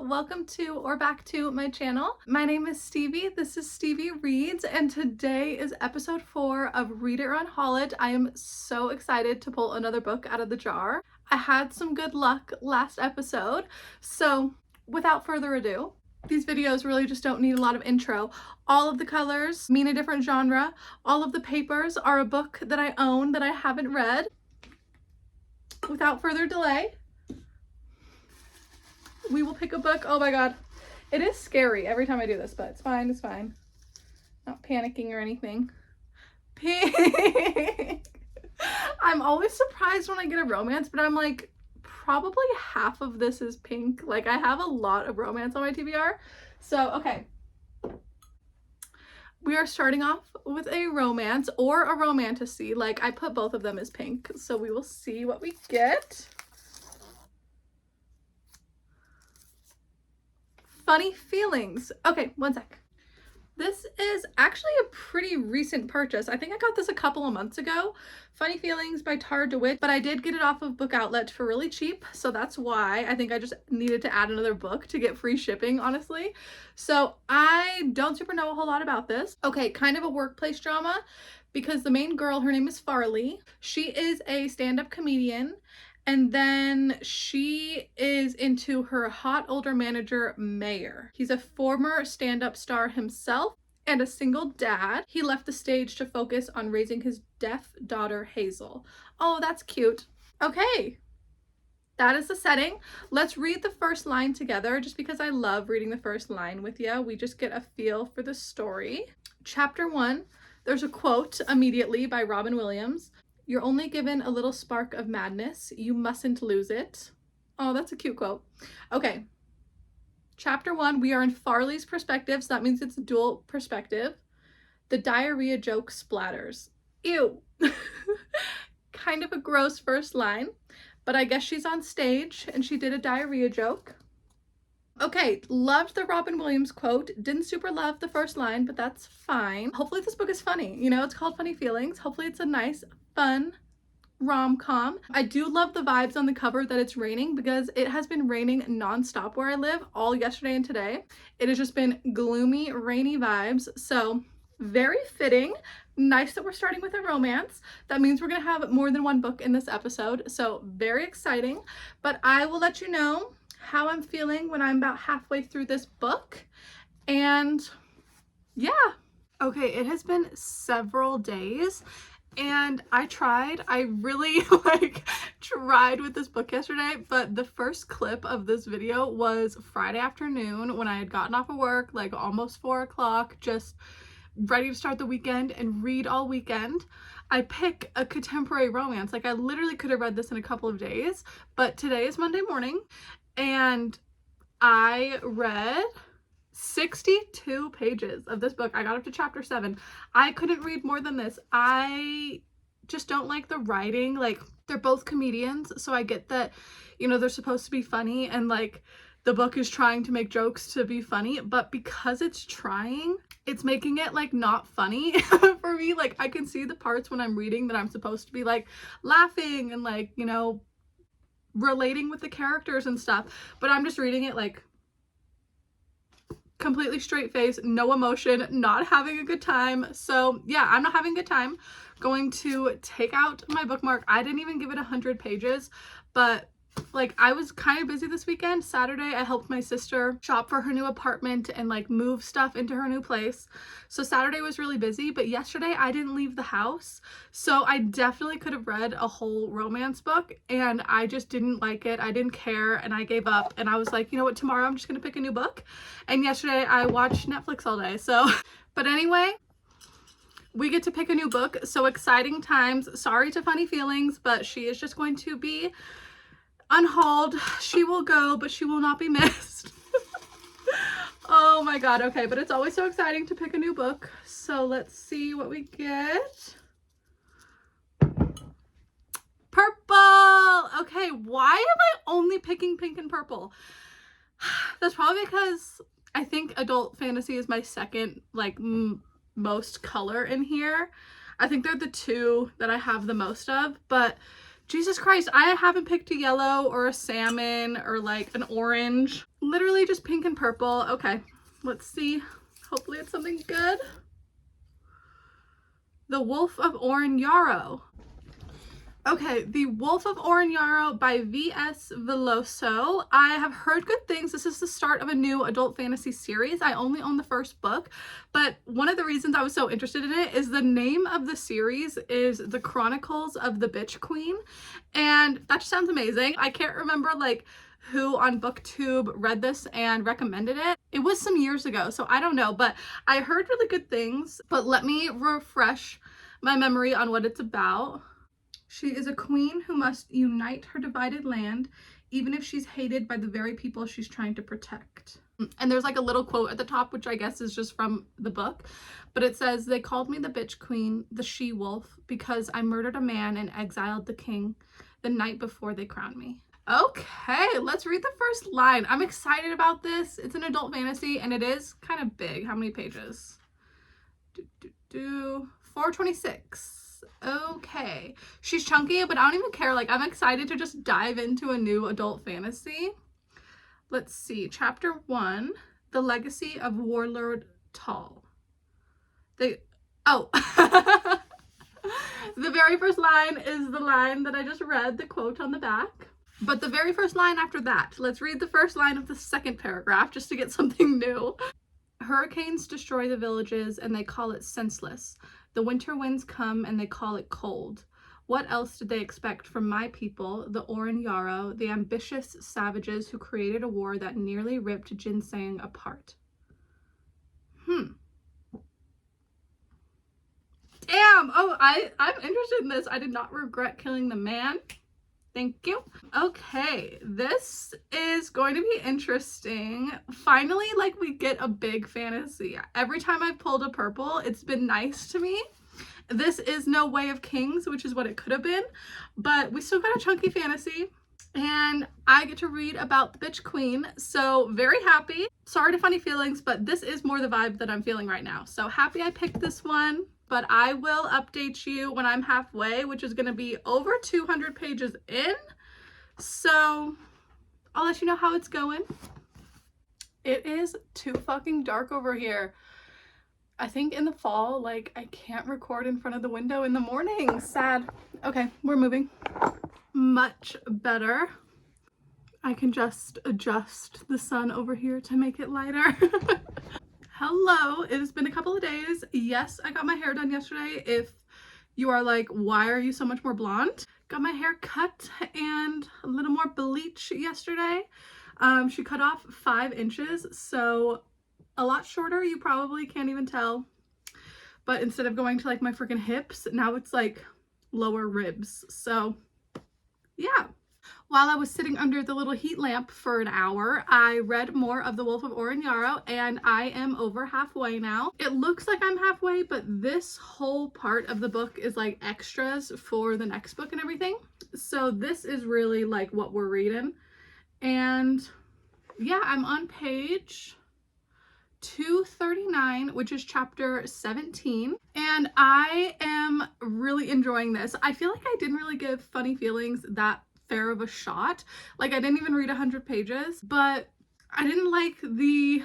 welcome to or back to my channel. My name is Stevie, this is Stevie Reads, and today is episode 4 of Read It or Unhaul It. I am so excited to pull another book out of the jar. I had some good luck last episode, so without further ado, these videos really just don't need a lot of intro. All of the colors mean a different genre. All of the papers are a book that I own that I haven't read. Without further delay, we will pick a book. Oh my god. It is scary every time I do this, but it's fine, it's fine. Not panicking or anything. Pink! I'm always surprised when I get a romance, but I'm like, probably half of this is pink. Like, I have a lot of romance on my TBR. So, okay. We are starting off with a romance or a romantasy. Like, I put both of them as pink, so we will see what we get. Funny Feelings. Okay, one sec. This is actually a pretty recent purchase. I think I got this a couple of months ago. Funny Feelings by Tara DeWitt, but I did get it off of Book Outlet for really cheap, so that's why. I think I just needed to add another book to get free shipping, honestly. So I don't super know a whole lot about this. Okay, kind of a workplace drama because the main girl, her name is Farley. She is a stand-up comedian. And then she is into her hot older manager, Mayor. He's a former stand-up star himself and a single dad. He left the stage to focus on raising his deaf daughter, Hazel. Oh, that's cute. Okay, that is the setting. Let's read the first line together just because I love reading the first line with you. We just get a feel for the story. Chapter 1, there's a quote immediately by Robin Williams. "You're only given a little spark of madness. You mustn't lose it." Oh, that's a cute quote. Okay. Chapter 1, we are in Farley's perspective, so that means it's a dual perspective. The diarrhea joke splatters. Ew. Kind of a gross first line, but I guess she's on stage and she did a diarrhea joke. Okay, loved the Robin Williams quote. Didn't super love the first line, but that's fine. Hopefully this book is funny. You know, it's called Funny Feelings. Hopefully it's a nice, fun rom-com. I do love the vibes on the cover that it's raining because it has been raining non-stop where I live all yesterday and today. It has just been gloomy, rainy vibes. So very fitting. Nice that we're starting with a romance. That means we're gonna have more than one book in this episode. So very exciting. But I will let you know how I'm feeling when I'm about halfway through this book. And yeah. Okay, it has been several days and I really tried with this book yesterday, but the first clip of this video was Friday afternoon when I had gotten off of work, like almost 4 o'clock, just ready to start the weekend and read all weekend. I pick a contemporary romance. Like, I literally could have read this in a couple of days, but today is Monday morning and I read 62 pages of this book. I got up to chapter 7. I couldn't read more than this. I just don't like the writing. Like, they're both comedians, so I get that, you know, they're supposed to be funny and like the book is trying to make jokes to be funny, but because it's trying, it's making it like not funny for me. Like, I can see the parts when I'm reading that I'm supposed to be like laughing and like, you know, relating with the characters and stuff, but I'm just reading it like completely straight face, no emotion, not having a good time. So yeah, I'm not having a good time. Going to take out my bookmark. I didn't even give it 100 pages, but like, I was kind of busy this weekend. Saturday, I helped my sister shop for her new apartment and like move stuff into her new place. So Saturday was really busy, but yesterday I didn't leave the house. So I definitely could have read a whole romance book and I just didn't like it. I didn't care and I gave up and I was like, you know what, tomorrow I'm just gonna pick a new book. And yesterday I watched Netflix all day. So, but anyway, we get to pick a new book. So exciting times. Sorry to Funny Feelings, but she is just going to be unhauled. She will go, but she will not be missed. Oh my god. Okay, but it's always so exciting to pick a new book. So let's see what we get. Purple. Okay, why am I only picking pink and purple? That's probably because I think adult fantasy is my second like most color in here. I think they're the two that I have the most of, but Jesus Christ, I haven't picked a yellow or a salmon or like an orange. Literally just pink and purple. Okay, let's see. Hopefully it's something good. The Wolf of Oren-Yaro. Okay, The Wolf of Oren-Yaro by V.S. Veloso. I have heard good things. This is the start of a new adult fantasy series. I only own the first book, but one of the reasons I was so interested in it is the name of the series is The Chronicles of the Bitch Queen, and that just sounds amazing. I can't remember like who on BookTube read this and recommended it. It was some years ago, so I don't know, but I heard really good things. But let me refresh my memory on what it's about. She is a queen who must unite her divided land, even if she's hated by the very people she's trying to protect. And there's like a little quote at the top, which I guess is just from the book, but it says, "They called me the bitch queen, the she-wolf, because I murdered a man and exiled the king the night before they crowned me." Okay, let's read the first line. I'm excited about this. It's an adult fantasy and it is kind of big. How many pages? 426. Okay, she's chunky, but I don't even care. Like, I'm excited to just dive into a new adult fantasy. Let's see. Chapter 1, The Legacy of Warlord Tall. The very first line is the line that I just read, the quote on the back. But the very first line after that, let's read the first line of the second paragraph just to get something new. Hurricanes destroy the villages and they call it senseless. The winter winds come and they call it cold. What else did they expect from my people, the oren-yaro, the ambitious savages who created a war that nearly ripped ginseng apart? Damn! Oh, I'm interested in this. I did not regret killing the man. Thank you. Okay, this is going to be interesting. Finally, like, we get a big fantasy. Every time I've pulled a purple, it's been nice to me. This is no Way of Kings, which is what it could have been, but we still got a chunky fantasy, and I get to read about the bitch queen, so very happy. Sorry to funny feelings, but this is more the vibe that I'm feeling right now. So happy I picked this one. But I will update you when I'm halfway, which is going to be over 200 pages in. So I'll let you know how it's going. It is too fucking dark over here. I think in the fall, like, I can't record in front of the window in the morning. Sad. Okay, we're moving. Much better. I can just adjust the sun over here to make it lighter. Hello, it has been a couple of days. Yes, I got my hair done yesterday. If you are like, why are you so much more blonde? Got my hair cut and a little more bleach yesterday. She cut off 5 inches, so a lot shorter. You probably can't even tell. But instead of going to like my freaking hips, now it's like lower ribs. So yeah. While I was sitting under the little heat lamp for an hour, I read more of The Wolf of Oren-Yaro, and I am over halfway now. It looks like I'm halfway, but this whole part of the book is like extras for the next book and everything. So this is really like what we're reading. And yeah, I'm on page 239, which is chapter 17, and I am really enjoying this. I feel like I didn't really give Funny Feelings that fair of a shot. Like, I didn't even read 100 pages, but I didn't like the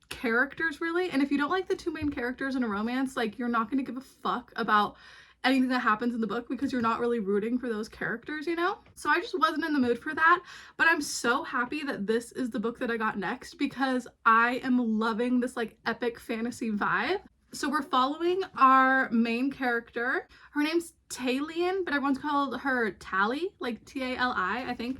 characters really. And if you don't like the 2 main characters in a romance, like, you're not going to give a fuck about anything that happens in the book because you're not really rooting for those characters, you know? So I just wasn't in the mood for that, but I'm so happy that this is the book that I got next because I am loving this like epic fantasy vibe. So we're following our main character. Her name's Talion, but everyone's called her Tally, like T-A-L-I, I think.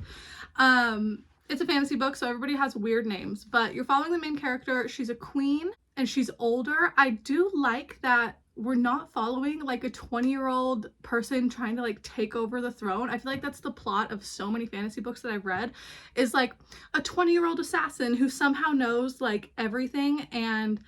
It's a fantasy book, so everybody has weird names, but you're following the main character. She's a queen and she's older. I do like that we're not following like a 20-year-old person trying to like take over the throne. I feel like that's the plot of so many fantasy books that I've read, is like a 20-year-old assassin who somehow knows like everything, and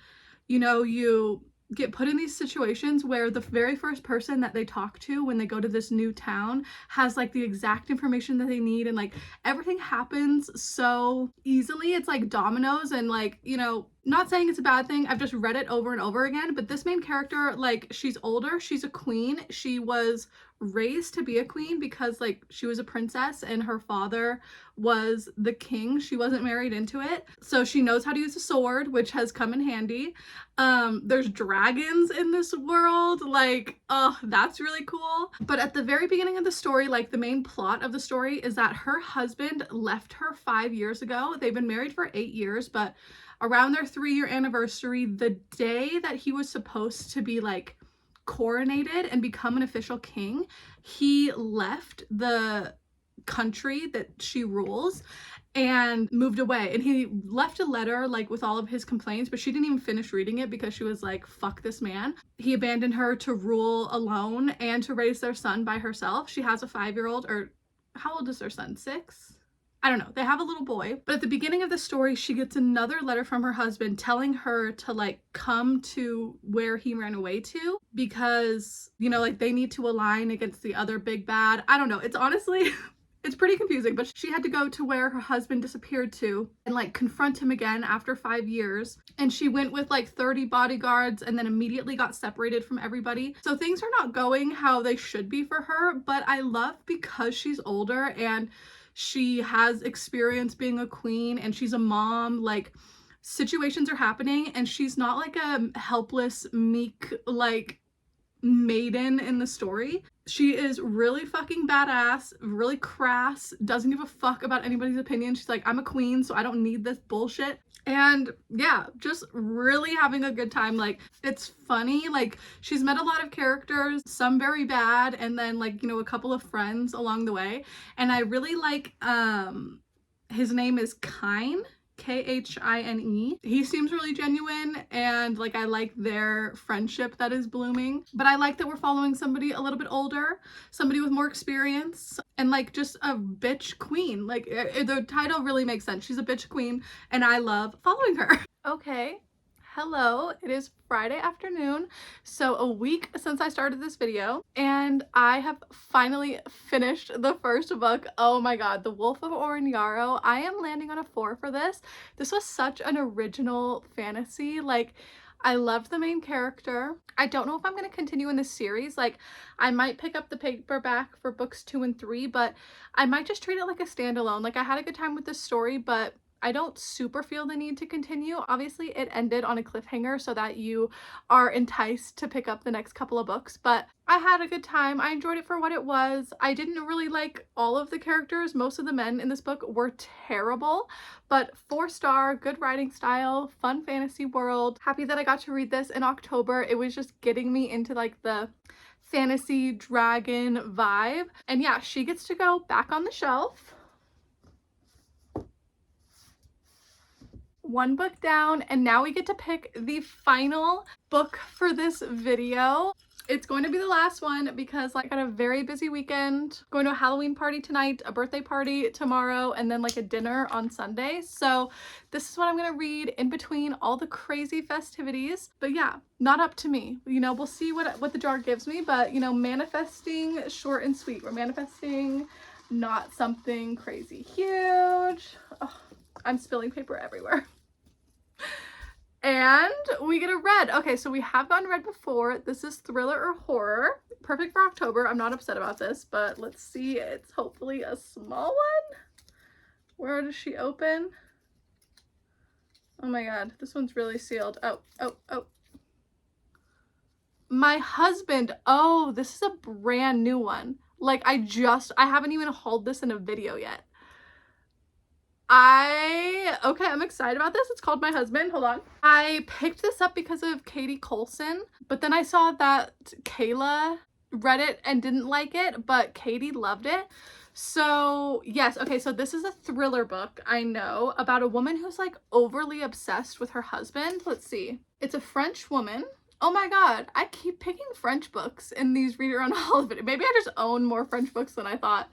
you know, you get put in these situations where the very first person that they talk to when they go to this new town has like the exact information that they need, and like everything happens so easily. It's like dominoes, and like, you know, not saying it's a bad thing, I've just read it over and over again, but this main character, like, she's older, she's a queen, she was raised to be a queen because like she was a princess and her father was the king. She wasn't married into it. So she knows how to use a sword, which has come in handy. There's dragons in this world. Like, oh, that's really cool. But at the very beginning of the story, like the main plot of the story is that her husband left her 5 years ago. They've been married for 8 years, but around their 3-year anniversary, the day that he was supposed to be like coronated and become an official king, he left the country that she rules and moved away. And he left a letter like with all of his complaints, but she didn't even finish reading it because she was like, fuck this man. He abandoned her to rule alone and to raise their son by herself. She has a 5-year-old, or how old is their son? 6? I don't know. They have a little boy. But at the beginning of the story, she gets another letter from her husband telling her to like come to where he ran away to because, you know, like they need to align against the other big bad. I don't know. It's honestly, it's pretty confusing, but she had to go to where her husband disappeared to and like confront him again after 5 years. And she went with like 30 bodyguards and then immediately got separated from everybody. So things are not going how they should be for her, but I love because she's older and she has experience being a queen and she's a mom, like situations are happening and she's not like a helpless, meek, like maiden in the story. She is really fucking badass, really crass, doesn't give a fuck about anybody's opinion. She's like, I'm a queen, so I don't need this bullshit. And yeah, just really having a good time. Like, it's funny. Like, she's met a lot of characters, some very bad, and then like, you know, a couple of friends along the way. And I really like, his name is Kine. Khine. He seems really genuine and like I like their friendship that is blooming. But I like that we're following somebody a little bit older, somebody with more experience, and like just a bitch queen. Like the title really makes sense. She's a bitch queen and I love following her. Okay. Hello, it is Friday afternoon, so a week since I started this video, and I have finally finished the first book. Oh my god, The Wolf of Oren-Yaro. I am landing on a 4 for this. This was such an original fantasy. Like, I loved the main character. I don't know if I'm going to continue in this series. Like, I might pick up the paperback for books 2 and 3, but I might just treat it like a standalone. Like, I had a good time with this story, but I don't super feel the need to continue. Obviously, it ended on a cliffhanger so that you are enticed to pick up the next couple of books, but I had a good time. I enjoyed it for what it was. I didn't really like all of the characters. Most of the men in this book were terrible, but 4-star, good writing style, fun fantasy world. Happy that I got to read this in October. It was just getting me into like the fantasy dragon vibe. And yeah, she gets to go back on the shelf. 1 book down, and now we get to pick the final book for this video. It's going to be the last one because like, I got a very busy weekend, going to a Halloween party tonight, a birthday party tomorrow, and then like a dinner on Sunday. So this is what I'm going to read in between all the crazy festivities. But yeah, not up to me. You know, we'll see what the jar gives me, but you know, manifesting short and sweet. We're manifesting not something crazy huge. Oh, I'm spilling paper everywhere. And we get a red. Okay, so we have gotten red before. This is thriller or horror. Perfect for October. I'm not upset about this, but let's see. It's hopefully a small one. Where does she open? Oh my god, this one's really sealed. Oh. My husband. Oh, this is a brand new one. Like, I haven't even hauled this in a video yet. Okay, I'm excited about this. It's called My Husband. Hold on. I picked this up because of Katie Coulson, but then I saw that Kayla read it and didn't like it, but Katie loved it. So yes, okay, so this is a thriller book, I know, about a woman who's like overly obsessed with her husband. Let's see. It's a French woman. Oh my god, I keep picking French books in these Read It Or Unhaul It. Maybe I just own more French books than I thought.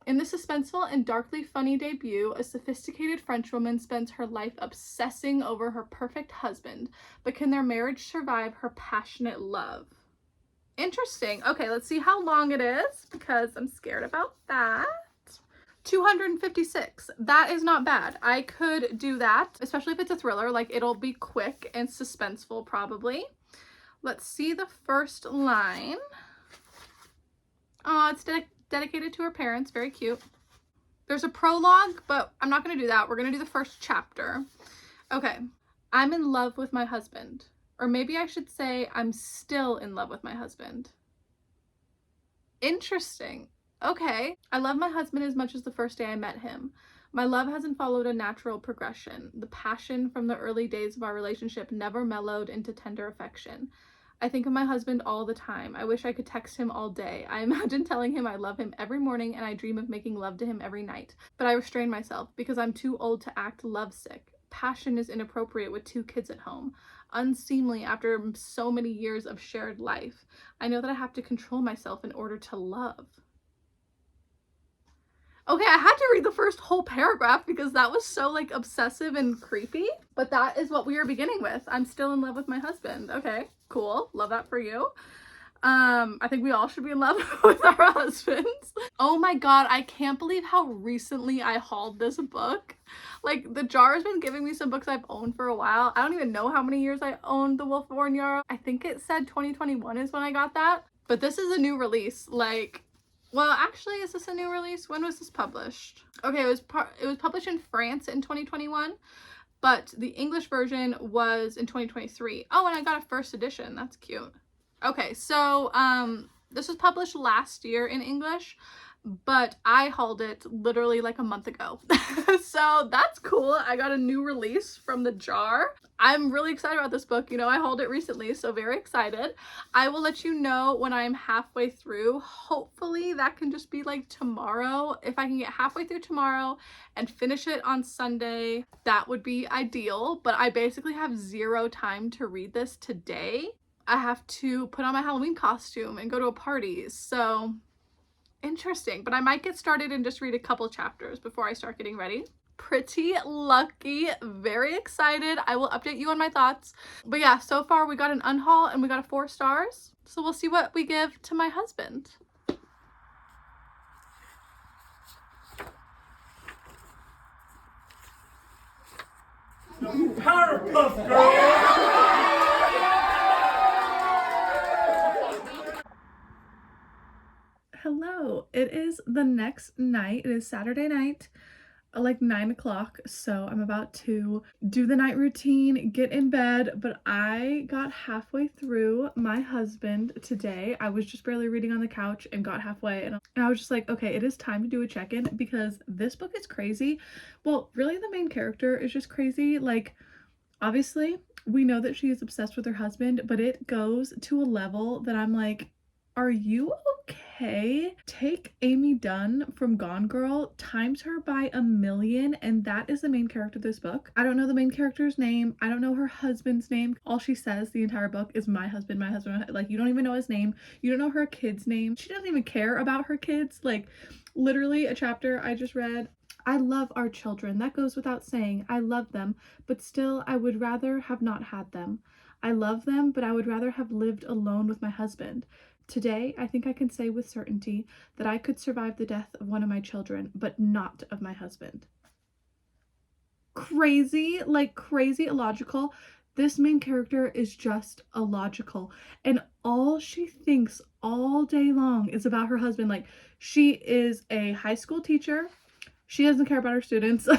In the suspenseful and darkly funny debut, a sophisticated Frenchwoman spends her life obsessing over her perfect husband, but can their marriage survive her passionate love? Interesting. Okay, let's see how long it is because I'm scared about that. 256. That is not bad. I could do that, especially if it's a thriller. Like, it'll be quick and suspenseful probably. Let's see the first line. Oh, it's dedicated to her parents. Very cute. There's a prologue, but I'm not going to do that. We're going to do the first chapter. Okay. I'm in love with my husband. Or maybe I should say I'm still in love with my husband. Interesting. Okay. I love my husband as much as the first day I met him. My love hasn't followed a natural progression. The passion from the early days of our relationship never mellowed into tender affection. I think of my husband all the time. I wish I could text him all day. I imagine telling him I love him every morning, and I dream of making love to him every night. But I restrain myself because I'm too old to act lovesick. Passion is inappropriate with 2 kids at home. Unseemly after so many years of shared life. I know that I have to control myself in order to love. Okay, I had to read the first whole paragraph because that was so like obsessive and creepy. But that is what we are beginning with. I'm still in love with my husband. Okay, cool. Love that for you. I think we all should be in love with our husbands. Oh my god, I can't believe how recently I hauled this book. Like, the jar has been giving me some books I've owned for a while. I don't even know how many years I owned The Wolf of Oren-Yaro. I think it said 2021 is when I got that. But this is a new release. Like, well, actually, is this a new release? When was this published? Okay, it was published in France in 2021, but the English version was in 2023. Oh, and I got a first edition. That's cute. Okay, so this was published last year in English, but I hauled it literally like a month ago. So that's cool. I got a new release from the jar. I'm really excited about this book. You know, I hauled it recently, so very excited. I will let you know when I'm halfway through. Hopefully that can just be like tomorrow. If I can get halfway through tomorrow and finish it on Sunday, that would be ideal. But I basically have 0 time to read this today. I have to put on my Halloween costume and go to a party. So interesting, but I might get started and just read a couple chapters before I start getting ready. Pretty lucky, very excited. I will update you on my thoughts. But yeah, so far we got an unhaul and we got a 4 stars. So we'll see what we give to my husband. Powerpuff Girls! Hello, it is the next night. It is Saturday night, like 9 o'clock. So I'm about to do the night routine, get in bed, but I got halfway through My Husband today. I was just barely reading on the couch and got halfway, and I was just like, okay, it is time to do a check-in because this book is crazy. Well, really the main character is just crazy. Like, obviously we know that she is obsessed with her husband, but it goes to a level that I'm like, are you okay? Take Amy Dunn from Gone Girl, times her by 1,000,000, and that is the main character of this book. I don't know the main character's name. I don't know her husband's name. All she says the entire book is my husband, my husband. Like, you don't even know his name. You don't know her kid's name. She doesn't even care about her kids. Like, literally a chapter I just read. I love our children. That goes without saying. I love them, but still I would rather have not had them. I love them, but I would rather have lived alone with my husband. Today, I think I can say with certainty that I could survive the death of one of my children, but not of my husband. Crazy, like crazy illogical. This main character is just illogical, and all she thinks all day long is about her husband. Like, she is a high school teacher. She doesn't care about her students.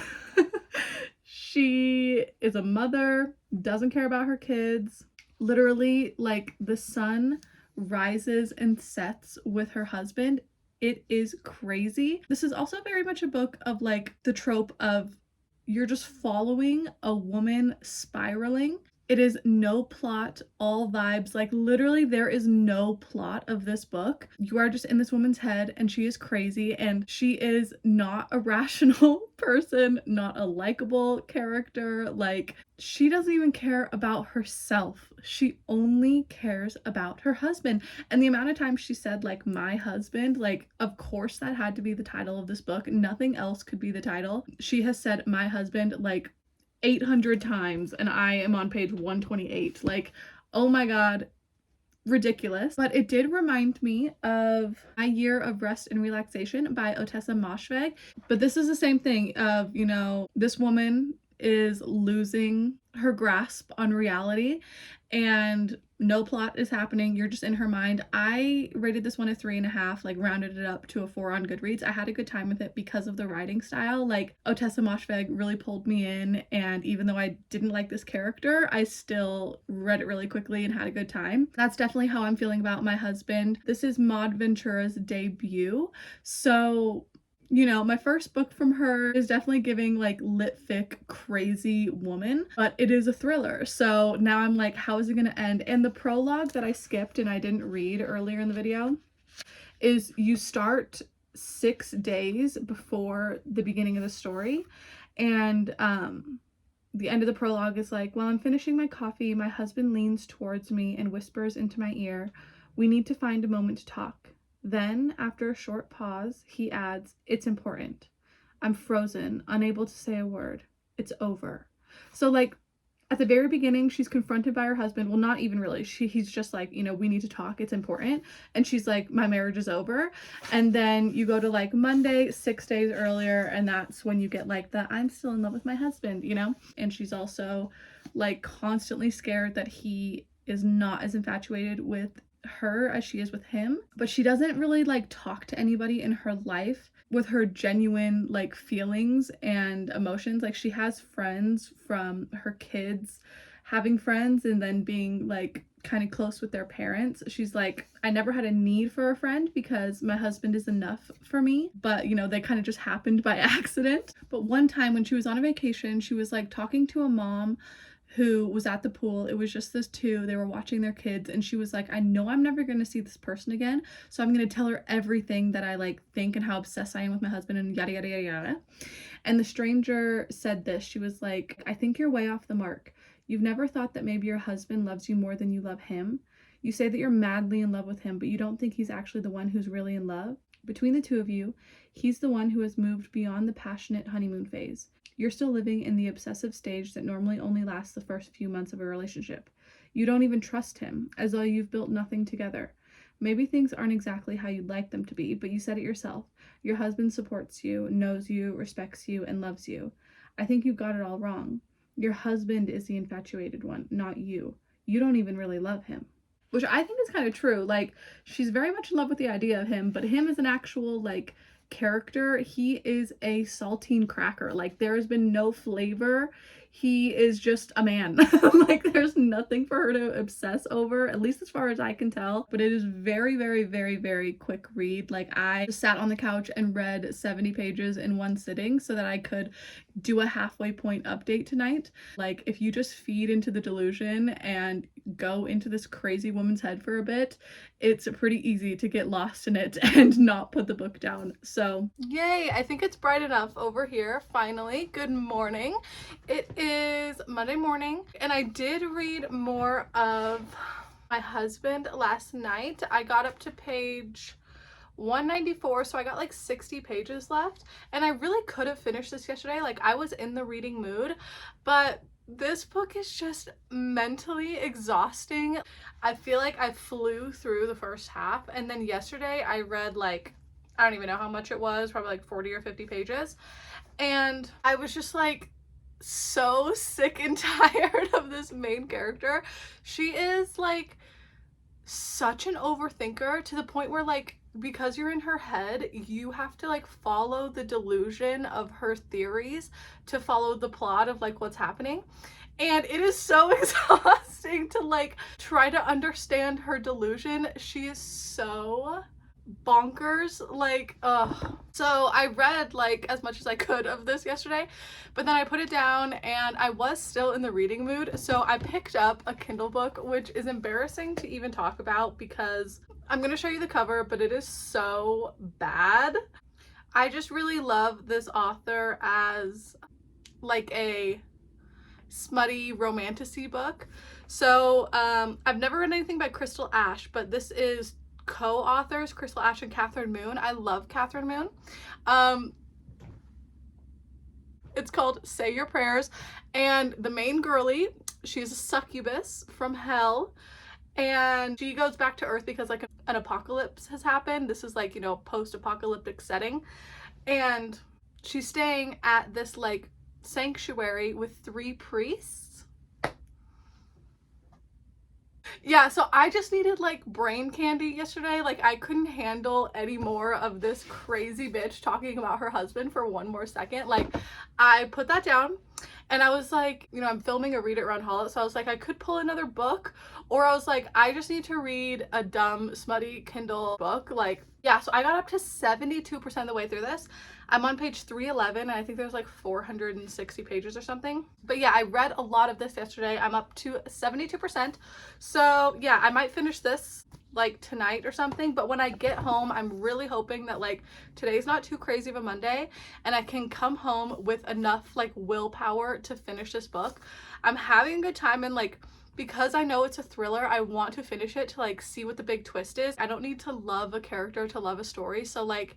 She is a mother, doesn't care about her kids. Literally, like, the sun rises and sets with her husband. It is crazy. This is also very much a book of like the trope of you're just following a woman spiraling. It is no plot, all vibes. Like, literally there is no plot of this book. You are just in this woman's head and she is crazy, and she is not a rational person, not a likable character. Like, she doesn't even care about herself. She only cares about her husband. And the amount of times she said like my husband, like, of course that had to be the title of this book. Nothing else could be the title. She has said my husband like 800 times, and I am on page 128. Like, oh my god, ridiculous. But it did remind me of My Year of Rest and Relaxation by Otessa Moshfegh. But this is the same thing of, you know, this woman is losing her grasp on reality and no plot is happening. You're just in her mind. I rated this one a 3.5, like rounded it up to a 4 on Goodreads. I had a good time with it because of the writing style. Like Otessa Moshfegh really pulled me in, and even though I didn't like this character, I still read it really quickly and had a good time. That's definitely how I'm feeling about My Husband. This is Maud Ventura's debut, so you know, my first book from her is definitely giving like lit fic crazy woman, but it is a thriller. So now I'm like, how is it gonna end? And the prologue that I skipped and I didn't read earlier in the video is you start 6 days before the beginning of the story. And the end of the prologue is like, while I'm finishing my coffee, my husband leans towards me and whispers into my ear, "We need to find a moment to talk." Then, after a short pause, he adds, "It's important." I'm frozen, unable to say a word. It's over. So, like, at the very beginning, she's confronted by her husband. Well, not even really. He's just like, you know, we need to talk. It's important. And she's like, my marriage is over. And then you go to like Monday, 6 days earlier, and that's when you get like the I'm still in love with my husband, you know? And she's also like constantly scared that he is not as infatuated with her as she is with him, but she doesn't really like talk to anybody in her life with her genuine like feelings and emotions. Like she has friends from her kids having friends and then being like kind of close with their parents. She's like, I never had a need for a friend because my husband is enough for me, but you know, they kind of just happened by accident. But one time when she was on a vacation, she was like talking to a mom who was at the pool. It was just this two. They were watching their kids, and she was like, I know I'm never going to see this person again, so I'm going to tell her everything that I like think and how obsessed I am with my husband and yada yada yada yada. And the stranger said this. She was like, I think you're way off the mark. You've never thought that maybe your husband loves you more than you love him. You say that you're madly in love with him, but you don't think he's actually the one who's really in love. Between the two of you, he's the one who has moved beyond the passionate honeymoon phase. You're still living in the obsessive stage that normally only lasts the first few months of a relationship. You don't even trust him, as though you've built nothing together. Maybe things aren't exactly how you'd like them to be, but you said it yourself. Your husband supports you, knows you, respects you, and loves you. I think you've got it all wrong. Your husband is the infatuated one, not you. You don't even really love him. Which I think is kind of true. Like, she's very much in love with the idea of him, but him as an actual, like, character, he is a saltine cracker. Like, there has been no flavor. He is just a man. Like, there's nothing for her to obsess over, at least as far as I can tell. But it is very, very, very, very quick read. Like, I just sat on the couch and read 70 pages in one sitting so that I could do a halfway point update tonight. Like, if you just feed into the delusion and go into this crazy woman's head for a bit, it's pretty easy to get lost in it and not put the book down. So yay, I think it's bright enough over here. Finally, good morning. It is Monday morning, and I did read more of My Husband last night. I got up to page 194, so I got like 60 pages left, and I really could have finished this yesterday. Like, I was in the reading mood, but this book is just mentally exhausting. I feel like I flew through the first half, and then yesterday I read like, I don't even know how much it was, probably like 40 or 50 pages, and I was just like so sick and tired of this main character. She is like such an overthinker to the point where, like, because you're in her head, you have to like follow the delusion of her theories to follow the plot of like what's happening. And it is so exhausting to like try to understand her delusion. She is so bonkers. Like, so I read like as much as I could of this yesterday, but then I put it down and I was still in the reading mood, so I picked up a Kindle book, which is embarrassing to even talk about because I'm gonna show you the cover, but it is so bad. I just really love this author as like a smutty romantasy book. So I've never read anything by Crystal Ash, but this is co-authors Crystal Ash and Catherine Moon. I love Catherine Moon. It's called Say Your Prayers, and the main girly, she's a succubus from hell, and she goes back to Earth because like an apocalypse has happened. This is like, post-apocalyptic setting, and she's staying at this like sanctuary with 3 priests. Yeah, so I just needed like brain candy yesterday. Like I couldn't handle any more of this crazy bitch talking about her husband for one more second. Like I put that down and I was like, you know, I'm filming a Read It or Unhaul It, so I was like, I could pull another book, or I was like, I just need to read a dumb, smutty Kindle book. Like, yeah, so I got up to 72% of the way through this. I'm on page 311, and I think there's like 460 pages or something. But yeah, I read a lot of this yesterday. I'm up to 72%. So yeah, I might finish this like tonight or something, but when I get home, I'm really hoping that like today's not too crazy of a Monday and I can come home with enough like willpower to finish this book. I'm having a good time, and like because I know it's a thriller, I want to finish it to like see what the big twist is. I don't need to love a character to love a story. So like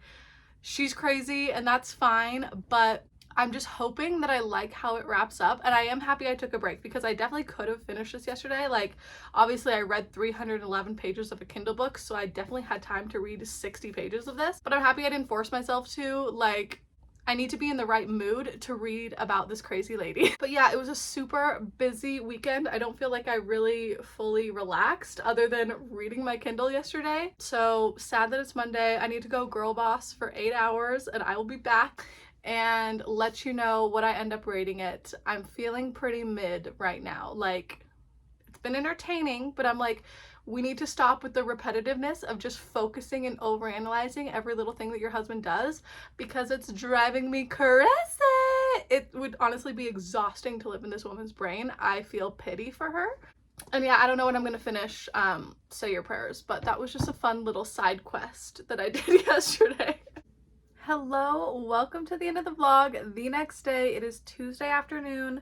she's crazy and that's fine, but I'm just hoping that I like how it wraps up. And I am happy I took a break because I definitely could have finished this yesterday. Like obviously I read 311 pages of a Kindle book, so I definitely had time to read 60 pages of this, but I'm happy I didn't force myself to. Like I need to be in the right mood to read about this crazy lady. But yeah, it was a super busy weekend. I don't feel like I really fully relaxed other than reading my Kindle yesterday. So sad that it's Monday. I need to go girl boss for 8 hours and I will be back and let you know what I end up rating it. I'm feeling pretty mid right now. Like it's been entertaining, but I'm like, we need to stop with the repetitiveness of just focusing and overanalyzing every little thing that your husband does, because it's driving me crazy. It would honestly be exhausting to live in this woman's brain. I feel pity for her. And yeah, I don't know when I'm gonna finish Say Your Prayers, but that was just a fun little side quest that I did yesterday. Hello, welcome to the end of the vlog. The next day, it is Tuesday afternoon.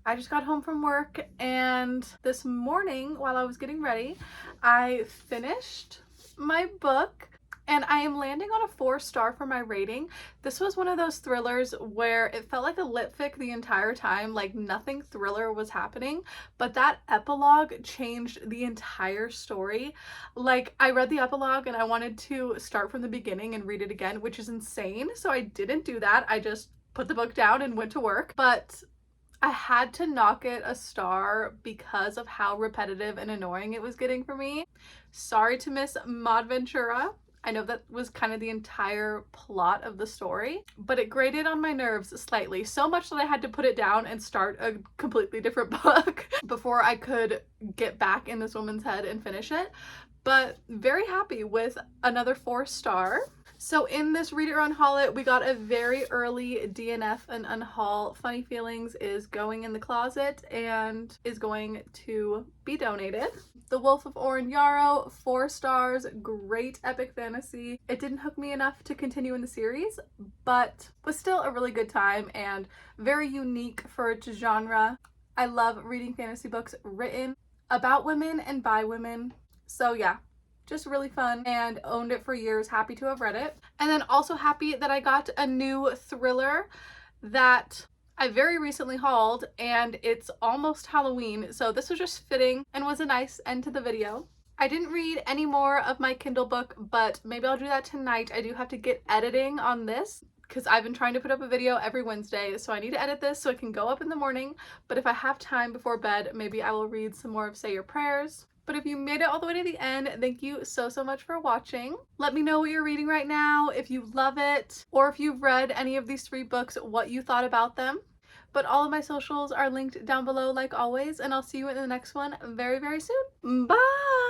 I just got home from work, and this morning while I was getting ready, I finished my book and I am landing on a 4-star for my rating. This was one of those thrillers where it felt like a lit fic the entire time, like nothing thriller was happening, but that epilogue changed the entire story. Like I read the epilogue and I wanted to start from the beginning and read it again, which is insane. So I didn't do that. I just put the book down and went to work. But I had to knock it a star because of how repetitive and annoying it was getting for me. Sorry to Miss Maud Ventura. I know that was kind of the entire plot of the story, but it grated on my nerves slightly, so much that I had to put it down and start a completely different book before I could get back in this woman's head and finish it. But very happy with another 4-star. So in this Read It or Unhaul It, we got a very early DNF and unhaul. Funny Feelings is going in the closet and is going to be donated. The Wolf of Oren-Yaro, 4 stars, great epic fantasy. It didn't hook me enough to continue in the series, but was still a really good time and very unique for its genre. I love reading fantasy books written about women and by women. So yeah, just really fun and owned it for years. Happy to have read it. And then also happy that I got a new thriller that I very recently hauled, and it's almost Halloween, so this was just fitting and was a nice end to the video. I didn't read any more of my Kindle book, but maybe I'll do that tonight. I do have to get editing on this because I've been trying to put up a video every Wednesday, so I need to edit this so it can go up in the morning. But if I have time before bed, maybe I will read some more of Say Your Prayers. But if you made it all the way to the end, thank you so much for watching. Let me know what you're reading right now, if you love it, or if you've read any of these 3 books, what you thought about them. But all of my socials are linked down below like always, and I'll see you in the next one very, very soon. Bye!